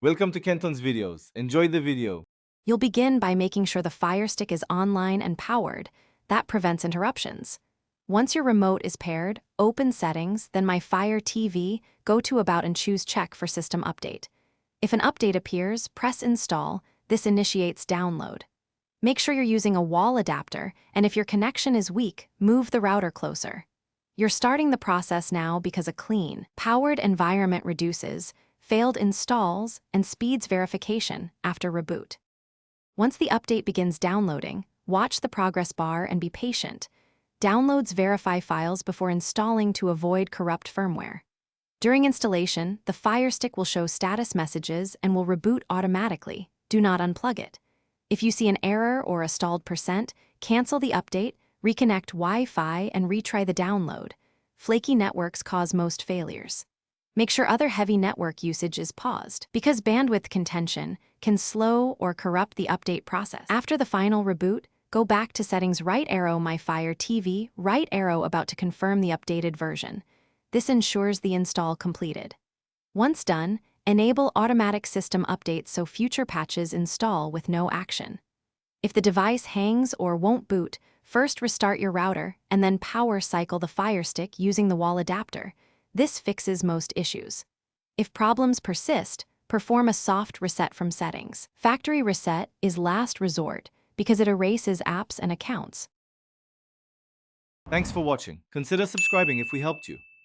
Welcome to Kenton's videos. Enjoy the video. You'll begin by making sure the Firestick is online and powered. That prevents interruptions. Once your remote is paired, open Settings, then My Fire TV, go to About and choose Check for System Update. If an update appears, press Install. This initiates download. Make sure you're using a wall adapter, and if your connection is weak, move the router closer. You're starting the process now because a clean, powered environment reduces failed installs and speeds verification after reboot. Once the update begins downloading, watch the progress bar and be patient. Downloads verify files before installing to avoid corrupt firmware. During installation, the Firestick will show status messages and will reboot automatically. Do not unplug it. If you see an error or a stalled percent, cancel the update, reconnect Wi-Fi, and retry the download. Flaky networks cause most failures. Make sure other heavy network usage is paused, because bandwidth contention can slow or corrupt the update process. After the final reboot, go back to Settings, right arrow My Fire TV, right arrow About to confirm the updated version. This ensures the install completed. Once done, enable automatic system updates so future patches install with no action. If the device hangs or won't boot, first restart your router and then power cycle the Firestick using the wall adapter. This fixes most issues. If problems persist, perform a soft reset from settings. Factory reset is last resort because it erases apps and accounts. Thanks for watching. Consider subscribing if we helped you.